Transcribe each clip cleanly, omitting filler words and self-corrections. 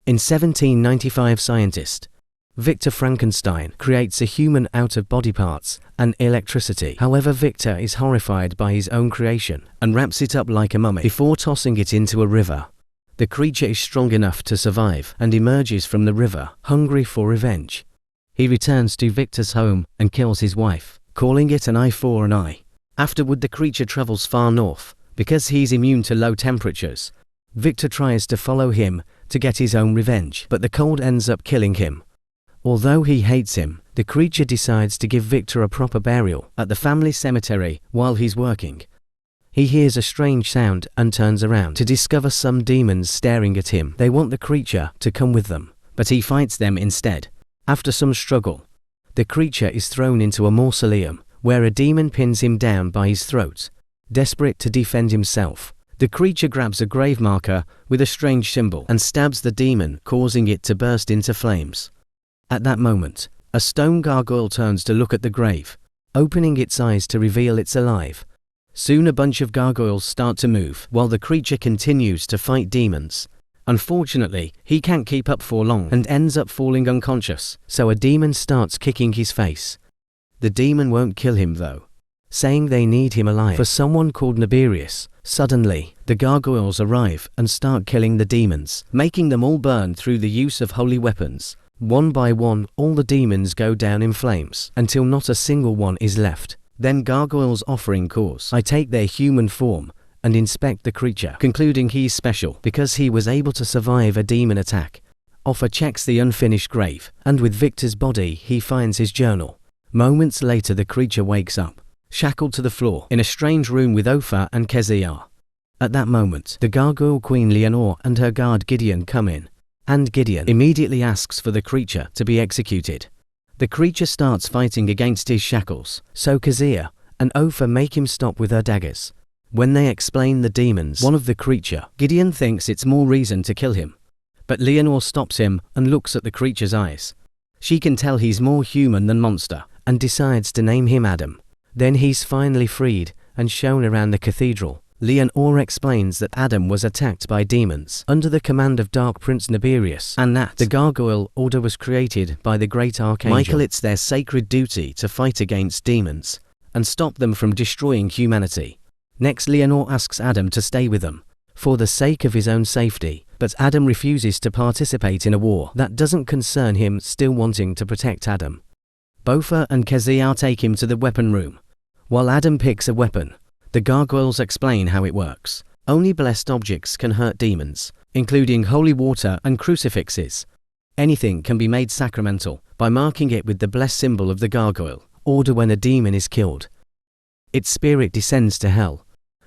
In 1795, scientist Victor Frankenstein creates a human out of body parts and electricity. However, Victor is horrified by his own creation and wraps it up like a mummy before tossing it into a river. The creature is strong enough to survive and emerges from the river, hungry for revenge. He returns to Victor's home and kills his wife, calling it an eye for an eye. Afterward, the creature travels far north. Because he's immune to low temperatures, Victor tries to follow him to get his own revenge, but the cold ends up killing him. Although he hates him, the creature decides to give Victor a proper burial at the family cemetery while he's working. He hears a strange sound and turns around to discover some demons staring at him. They want the creature to come with them, but he fights them instead. After some struggle, the creature is thrown into a mausoleum where a demon pins him down by his throat. Desperate to defend himself, the creature grabs a grave marker with a strange symbol and stabs the demon, causing it to burst into flames. At that moment, a stone gargoyle turns to look at the grave, opening its eyes to reveal it's alive. Soon a bunch of gargoyles start to move while the creature continues to fight demons. Unfortunately, he can't keep up for long and ends up falling unconscious, so a demon starts kicking his face. The demon won't kill him though, saying they need him alive for someone called Nibirius. Suddenly, the gargoyles arrive and start killing the demons, making them all burn through the use of holy weapons. One by one, all the demons go down in flames, until not a single one is left. Then gargoyles offering cause. I take their human form and inspect the creature, concluding he's special because he was able to survive a demon attack. Offa checks the unfinished grave, and with Victor's body he finds his journal. Moments later, the creature wakes up, shackled to the floor, in a strange room with Offa and Kezia. At that moment, the gargoyle queen Leonore and her guard Gideon come in, and Gideon immediately asks for the creature to be executed. The creature starts fighting against his shackles, so Kezia and Offa make him stop with her daggers. When they explain the demons one of the creature, Gideon thinks it's more reason to kill him. But Leonore stops him and looks at the creature's eyes. She can tell he's more human than monster, and decides to name him Adam. Then he's finally freed and shown around the cathedral. Leonore explains that Adam was attacked by demons under the command of Dark Prince Nibirius, and that the Gargoyle Order was created by the Great Archangel Michael. It's their sacred duty to fight against demons and stop them from destroying humanity. Next, Leonore asks Adam to stay with them for the sake of his own safety, but Adam refuses to participate in a war that doesn't concern him, still wanting to protect Adam. Bofa and Kezia take him to the weapon room. While Adam picks a weapon, the gargoyles explain how it works. Only blessed objects can hurt demons, including holy water and crucifixes. Anything can be made sacramental by marking it with the blessed symbol of the gargoyle order. When a demon is killed, its spirit descends to hell,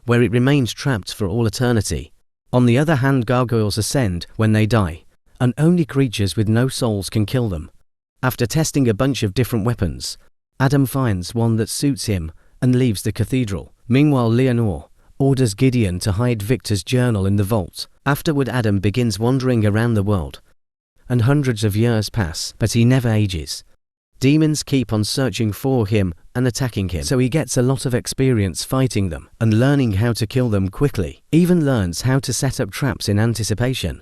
where it remains trapped for all eternity. On the other hand, gargoyles ascend when they die, and only creatures with no souls can kill them. After testing a bunch of different weapons, Adam finds one that suits him and leaves the cathedral. Meanwhile, Leonore orders Gideon to hide Victor's journal in the vault. Afterward, Adam begins wandering around the world, and hundreds of years pass, but he never ages. Demons keep on searching for him and attacking him, so he gets a lot of experience fighting them and learning how to kill them quickly. Even learns how to set up traps in anticipation,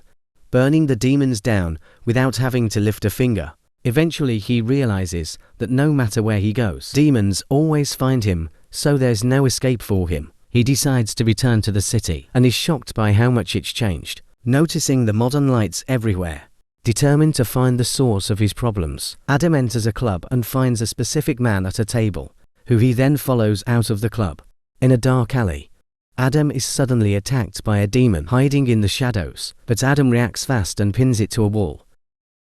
burning the demons down without having to lift a finger. Eventually, he realizes that no matter where he goes, demons always find him, so there's no escape for him. He decides to return to the city and is shocked by how much it's changed, noticing the modern lights everywhere. Determined to find the source of his problems, Adam enters a club and finds a specific man at a table, who he then follows out of the club. In a dark alley, Adam is suddenly attacked by a demon hiding in the shadows, but Adam reacts fast and pins it to a wall,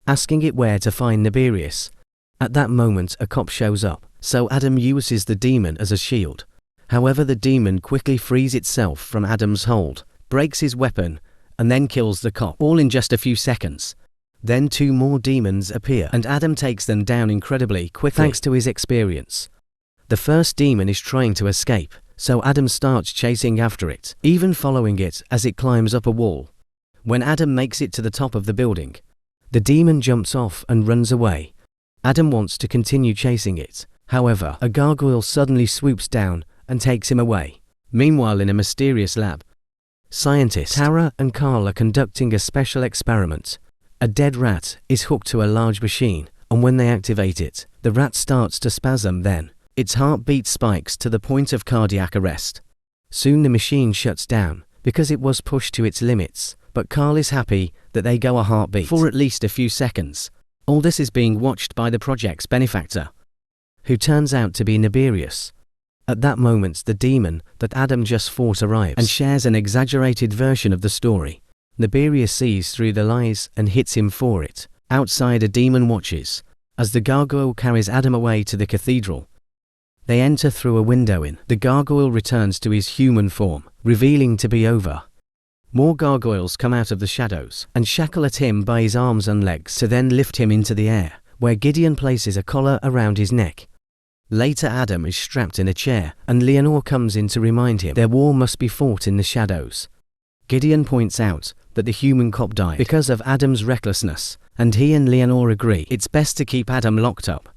asking it where to find Nibirius. At that moment, a cop shows up, so Adam uses the demon as a shield. However, the demon quickly frees itself from Adam's hold, breaks his weapon, and then kills the cop, all in just a few seconds. Then two more demons appear, and Adam takes them down incredibly quickly thanks to his experience. The first demon is trying to escape, so Adam starts chasing after it, even following it as it climbs up a wall. When Adam makes it to the top of the building, the demon jumps off and runs away. Adam wants to continue chasing it. However, a gargoyle suddenly swoops down and takes him away. Meanwhile, in a mysterious lab, scientists Tara and Carl are conducting a special experiment. A dead rat is hooked to a large machine, and when they activate it, the rat starts to spasm. Then its heartbeat spikes to the point of cardiac arrest. Soon the machine shuts down because it was pushed to its limits, but Carl is happy that they go a heartbeat for at least a few seconds. All this is being watched by the project's benefactor, who turns out to be Niberius. At that moment, the demon that Adam just fought arrives and shares an exaggerated version of the story. Niberius sees through the lies and hits him for it. Outside, a demon watches as the gargoyle carries Adam away to the cathedral. They enter through a window in. The gargoyle returns to his human form, revealing to be over. More gargoyles come out of the shadows and shackle at him by his arms and legs to then lift him into the air, where Gideon places a collar around his neck. Later, Adam is strapped in a chair, and Leonore comes in to remind him their war must be fought in the shadows. Gideon points out that the human cop died because of Adam's recklessness, and he and Leonore agree it's best to keep Adam locked up.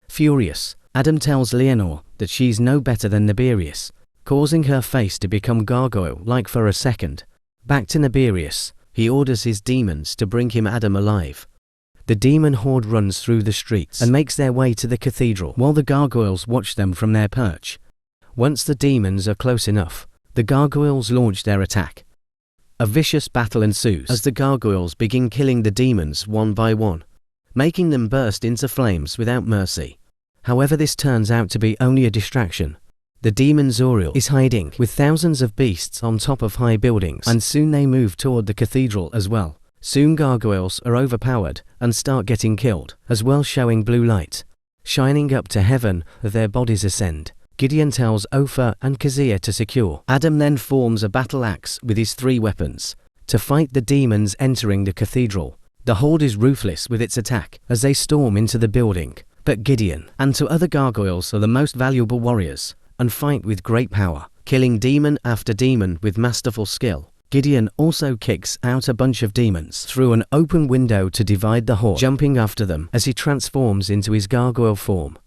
Furious, Adam tells Leonore that she's no better than Niberius, causing her face to become gargoyle-like for a second. Back to Niberius, he orders his demons to bring him Adam alive. The demon horde runs through the streets and makes their way to the cathedral, while the gargoyles watch them from their perch. Once the demons are close enough, the gargoyles launch their attack. A vicious battle ensues as the gargoyles begin killing the demons one by one, making them burst into flames without mercy. However, this turns out to be only a distraction. The demon Zoriel is hiding with thousands of beasts on top of high buildings, and soon they move toward the cathedral as well. Soon gargoyles are overpowered and start getting killed, as well, showing blue light shining up to heaven as their bodies ascend. Gideon tells Ophir and Kezia to secure. Adam then forms a battle axe with his 3 weapons to fight the demons entering the cathedral. The horde is ruthless with its attack as they storm into the building, but Gideon and 2 other gargoyles are the most valuable warriors and fight with great power, killing demon after demon with masterful skill. Gideon also kicks out a bunch of demons through an open window to divide the horde, jumping after them as he transforms into his gargoyle form.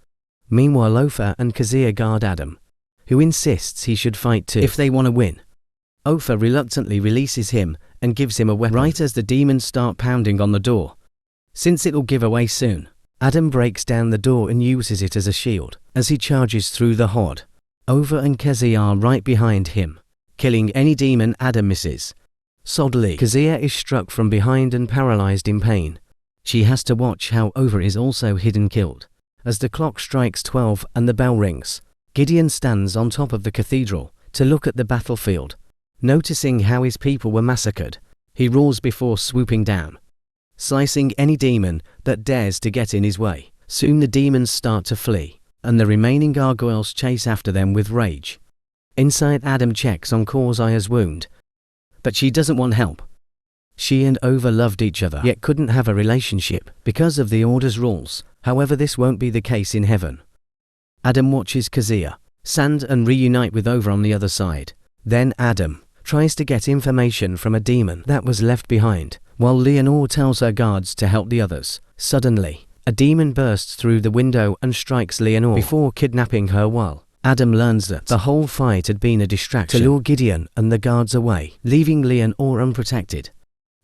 Meanwhile, Ophir and Kezia guard Adam, who insists he should fight too if they want to win. Ophir reluctantly releases him and gives him a weapon right as the demons start pounding on the door. Since it'll give away soon, Adam breaks down the door and uses it as a shield as he charges through the horde. Ophir and Kezia are right behind him, killing any demon Adam misses. Sadly, Kezia is struck from behind and paralyzed in pain. She has to watch how Ophir is also hit and killed. As the clock strikes 12 and the bell rings, Gideon stands on top of the cathedral to look at the battlefield. Noticing how his people were massacred, he roars before swooping down, slicing any demon that dares to get in his way. Soon the demons start to flee, and the remaining gargoyles chase after them with rage. Inside, Adam checks on Corsair's wound, but she doesn't want help. She and Ophir loved each other, yet couldn't have a relationship because of the Order's rules. However, this won't be the case in heaven. Adam watches Kezia sand and reunite with Ophir on the other side. Then Adam tries to get information from a demon that was left behind, while Leonore tells her guards to help the others. Suddenly, a demon bursts through the window and strikes Leonore before kidnapping her, while Adam learns that the whole fight had been a distraction to lure Gideon and the guards away, leaving Leonore unprotected.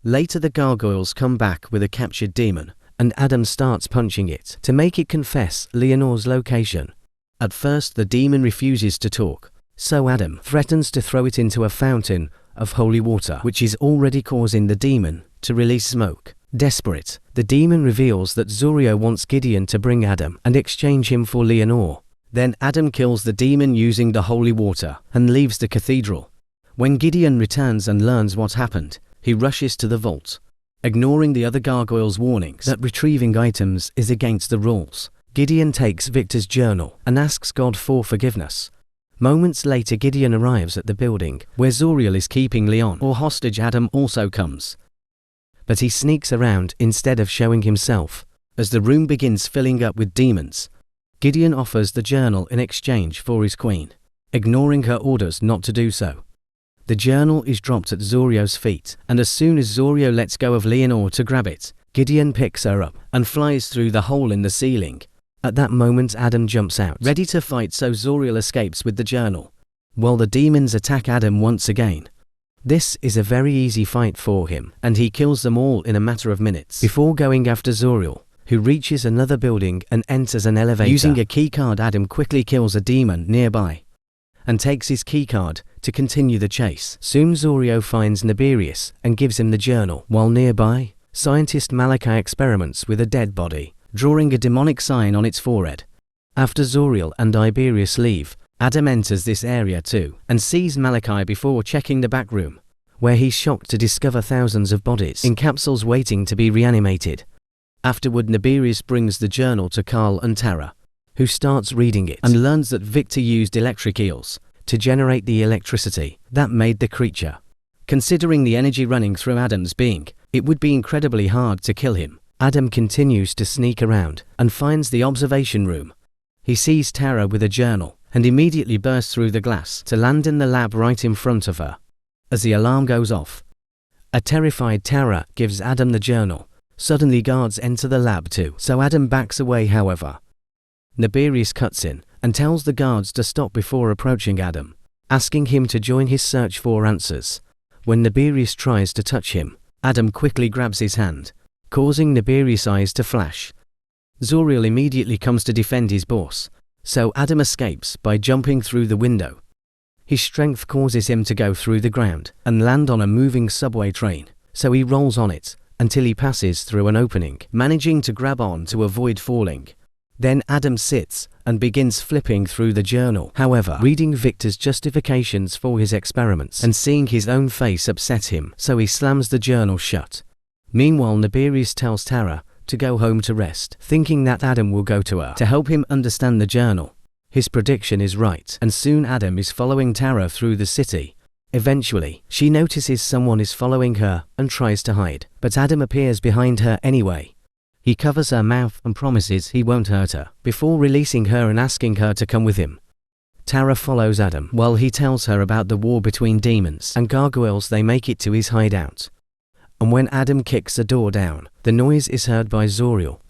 Later, the gargoyles come back with a captured demon, and Adam starts punching it to make it confess Leonore's location. At first, the demon refuses to talk, so Adam threatens to throw it into a fountain of holy water, which is already causing the demon to release smoke. Desperate, the demon reveals that Zoriel wants Gideon to bring Adam and exchange him for Leonore. Then Adam kills the demon using the holy water and leaves the cathedral. When Gideon returns and learns what happened, he rushes to the vault, ignoring the other gargoyles' warnings that retrieving items is against the rules. Gideon takes Victor's journal and asks God for forgiveness. Moments later, Gideon arrives at the building where Zoriel is keeping Leon or hostage. Adam also comes, but he sneaks around instead of showing himself. As the room begins filling up with demons, Gideon offers the journal in exchange for his queen, ignoring her orders not to do so. The journal is dropped at Zoriel's feet, and as soon as Zoriel lets go of Leonore to grab it, Gideon picks her up and flies through the hole in the ceiling. At that moment, Adam jumps out, ready to fight, so Zoriel escapes with the journal, while the demons attack Adam once again. This is a very easy fight for him, and he kills them all in a matter of minutes before going after Zuriel, who reaches another building and enters an elevator. Using a keycard, Adam quickly kills a demon nearby and takes his keycard to continue the chase. Soon Zuriel finds Nibirius and gives him the journal. While nearby, scientist Malachi experiments with a dead body, drawing a demonic sign on its forehead. After Zuriel and Iberius leave, Adam enters this area too and sees Malachi before checking the back room, where he's shocked to discover thousands of bodies in capsules waiting to be reanimated. Afterward, Nibirius brings the journal to Carl and Tara, who starts reading it and learns that Victor used electric eels to generate the electricity that made the creature. Considering the energy running through Adam's being, it would be incredibly hard to kill him. Adam continues to sneak around and finds the observation room. He sees Tara with a journal and immediately bursts through the glass to land in the lab right in front of her. As the alarm goes off, a terrified Tara gives Adam the journal. Suddenly guards enter the lab too, so Adam backs away. However, Nibirius cuts in and tells the guards to stop before approaching Adam, asking him to join his search for answers. When Nibirius tries to touch him, Adam quickly grabs his hand, causing Nibirius' eyes to flash. Zuriel immediately comes to defend his boss, so Adam escapes by jumping through the window. His strength causes him to go through the ground and land on a moving subway train, so he rolls on it until he passes through an opening, managing to grab on to avoid falling. Then Adam sits and begins flipping through the journal. However, reading Victor's justifications for his experiments and seeing his own face upsets him, so he slams the journal shut. Meanwhile, Nibirius tells Tara to go home to rest, thinking that Adam will go to her to help him understand the journal. His prediction is right, and soon Adam is following Tara through the city. Eventually, she notices someone is following her and tries to hide, but Adam appears behind her anyway. He covers her mouth and promises he won't hurt her, before releasing her and asking her to come with him. Tara follows Adam while he tells her about the war between demons and gargoyles. They make it to his hideout, and when Adam kicks the door down, the noise is heard by Zuriel.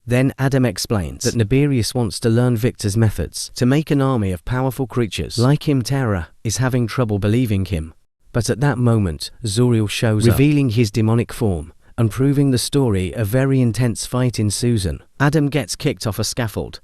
Then Adam explains that Nibirius wants to learn Victor's methods to make an army of powerful creatures. Like him, Tara is having trouble believing him, but at that moment, Zuriel shows up, revealing his demonic form and proving the story. A very intense fight ensues. Adam gets kicked off a scaffold.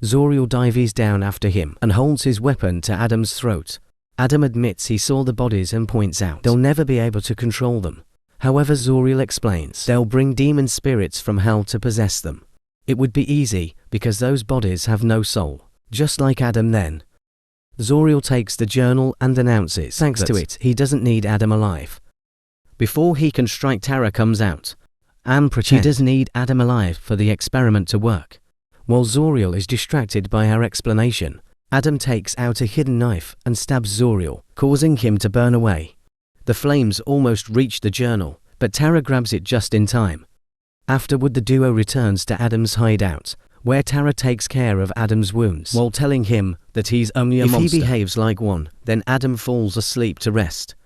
Zuriel dives down after him and holds his weapon to Adam's throat. Adam admits he saw the bodies and points out they'll never be able to control them. However, Zuriel explains they'll bring demon spirits from hell to possess them. It would be easy because those bodies have no soul, just like Adam. Then Zuriel takes the journal and announces thanks to it he doesn't need Adam alive. Before he can strike, Tara comes out and pretends she does need Adam alive for the experiment to work. While Zuriel is distracted by her explanation, Adam takes out a hidden knife and stabs Zuriel, causing him to burn away. The flames almost reach the journal, but Tara grabs it just in time. Afterward, the duo returns to Adam's hideout, where Tara takes care of Adam's wounds while telling him that he's only a monster. If he behaves like one, then Adam falls asleep to rest,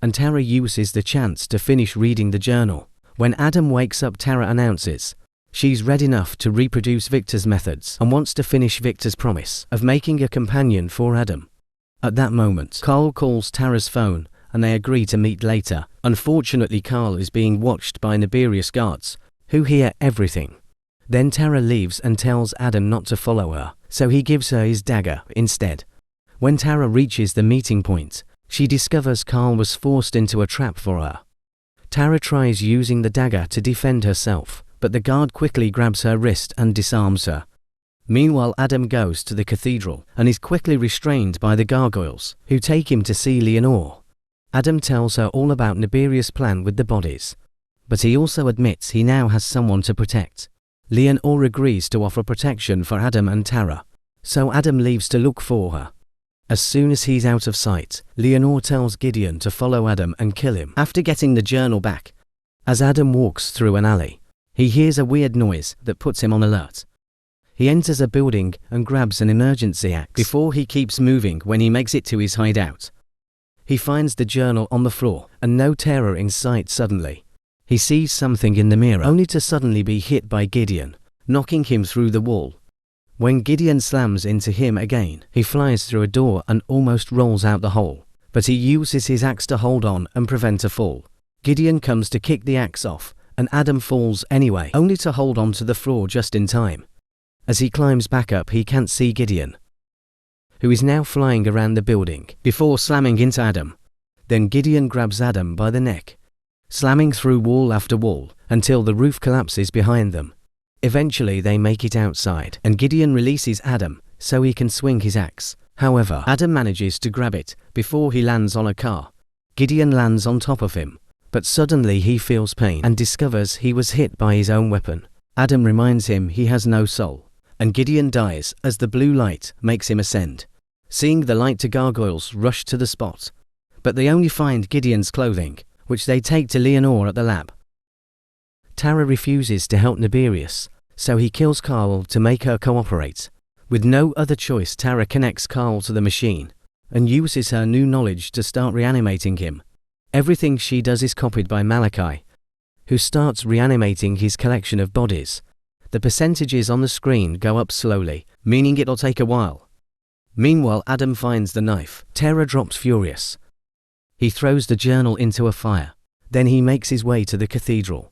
and Tara uses the chance to finish reading the journal. When Adam wakes up, Tara announces she's ready enough to reproduce Victor's methods and wants to finish Victor's promise of making a companion for Adam. At that moment, Carl calls Tara's phone and they agree to meet later. Unfortunately, Carl is being watched by Nibirius guards, who hear everything. Then Tara leaves and tells Adam not to follow her, so he gives her his dagger instead. When Tara reaches the meeting point, she discovers Carl was forced into a trap for her. Tara tries using the dagger to defend herself, but the guard quickly grabs her wrist and disarms her. Meanwhile, Adam goes to the cathedral and is quickly restrained by the gargoyles, who take him to see Leonore. Adam tells her all about Nibirius' plan with the bodies, but he also admits he now has someone to protect. Leonore agrees to offer protection for Adam and Tara, so Adam leaves to look for her. As soon as he's out of sight, Leonore tells Gideon to follow Adam and kill him after getting the journal back. As Adam walks through an alley, he hears a weird noise that puts him on alert. He enters a building and grabs an emergency axe before he keeps moving. When he makes it to his hideout, he finds the journal on the floor and no terror in sight. Suddenly, he sees something in the mirror, only to suddenly be hit by Gideon, knocking him through the wall. When Gideon slams into him again, he flies through a door and almost rolls out the hole. but he uses his axe to hold on and prevent a fall. Gideon comes to kick the axe off, and Adam falls anyway, only to hold on to the floor just in time. As he climbs back up, he can't see Gideon, who is now flying around the building, before slamming into Adam. Then Gideon grabs Adam by the neck, slamming through wall after wall, until the roof collapses behind them. Eventually they make it outside, and Gideon releases Adam so he can swing his axe. However, Adam manages to grab it before he lands on a car. Gideon lands on top of him, but suddenly he feels pain and discovers he was hit by his own weapon. Adam reminds him he has no soul, and Gideon dies as the blue light makes him ascend. Seeing the light, the gargoyles rush to the spot, but they only find Gideon's clothing, which they take to Leonore at the lab. Tara refuses to help Nibirius, so he kills Carl to make her cooperate. With no other choice, Tara connects Carl to the machine and uses her new knowledge to start reanimating him. Everything she does is copied by Malachi, who starts reanimating his collection of bodies. The percentages on the screen go up slowly, meaning it'll take a while. Meanwhile, Adam finds the knife. Tara drops furious. He throws the journal into a fire. Then he makes his way to the cathedral.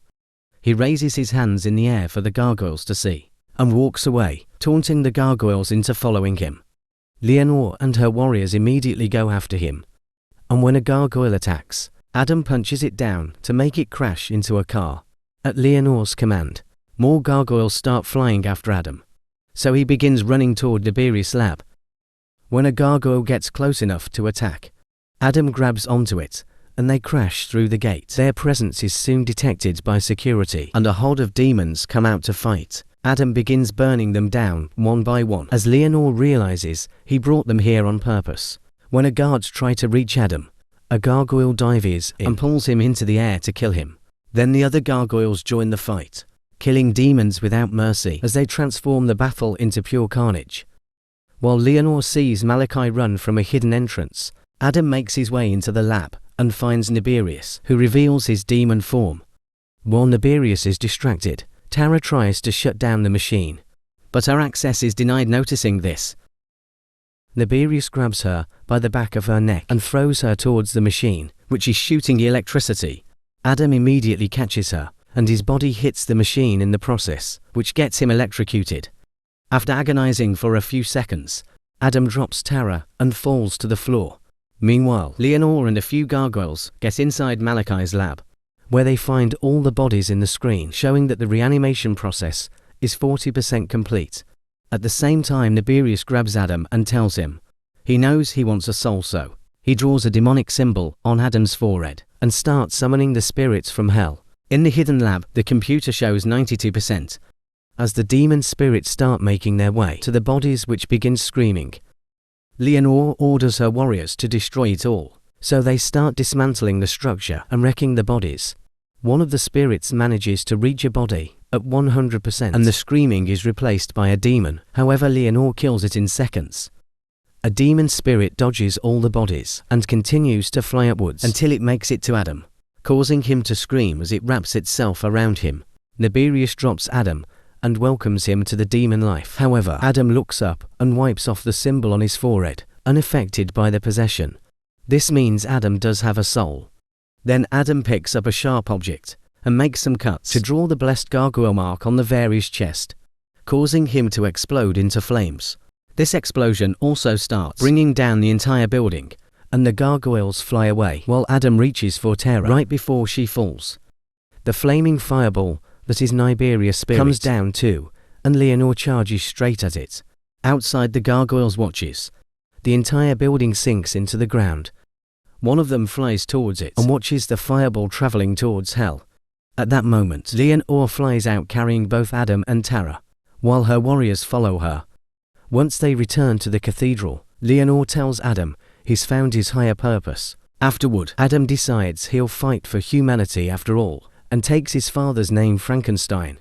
He raises his hands in the air for the gargoyles to see, and walks away, taunting the gargoyles into following him. Leonore and her warriors immediately go after him, and when a gargoyle attacks, Adam punches it down to make it crash into a car. At Leonore's command, more gargoyles start flying after Adam, so he begins running toward Nibirius' lab. When a gargoyle gets close enough to attack, Adam grabs onto it, and they crash through the gate. Their presence is soon detected by security, and a horde of demons come out to fight. Adam begins burning them down one by one, as Leonore realizes he brought them here on purpose. When a guard tries to reach Adam, a gargoyle dives in and pulls him into the air to kill him. Then the other gargoyles join the fight, killing demons without mercy as they transform the battle into pure carnage. While Leonore sees Malachi run from a hidden entrance, Adam makes his way into the lab and finds Nibirius, who reveals his demon form. While Nibirius is distracted, Tara tries to shut down the machine, but her access is denied. Noticing this, Nibirius grabs her by the back of her neck and throws her towards the machine, which is shooting electricity. Adam immediately catches her, and his body hits the machine in the process, which gets him electrocuted. After agonizing for a few seconds, Adam drops Tara and falls to the floor. Meanwhile, Leonore and a few gargoyles get inside Malachi's lab, where they find all the bodies in the screen, showing that the reanimation process is 40% complete. At the same time, Nibirius grabs Adam and tells him he knows he wants a soul, so he draws a demonic symbol on Adam's forehead and starts summoning the spirits from hell. In the hidden lab, the computer shows 92%, as the demon spirits start making their way to the bodies, which begin screaming. Leonore orders her warriors to destroy it all, so they start dismantling the structure and wrecking the bodies. One of the spirits manages to reach a body at 100%, and the screaming is replaced by a demon. However, Leonore kills it in seconds. A demon spirit dodges all the bodies and continues to fly upwards until it makes it to Adam, causing him to scream as it wraps itself around him. Nibirius drops Adam and welcomes him to the demon life. However, Adam looks up and wipes off the symbol on his forehead, unaffected by the possession. This means Adam does have a soul. Then Adam picks up a sharp object and makes some cuts to draw the blessed gargoyle mark on the Vari's chest, causing him to explode into flames. This explosion also starts bringing down the entire building, and the gargoyles fly away while Adam reaches for Tara right before she falls. The flaming fireball that is Nibirius' spirit comes down too, and Leonore charges straight at it. Outside, the gargoyles watches. The entire building sinks into the ground. One of them flies towards it and watches the fireball traveling towards hell. At that moment, Leonore flies out carrying both Adam and Tara, while her warriors follow her. Once they return to the cathedral, Leonore tells Adam he's found his higher purpose. Afterward, Adam decides he'll fight for humanity after all, and takes his father's name Frankenstein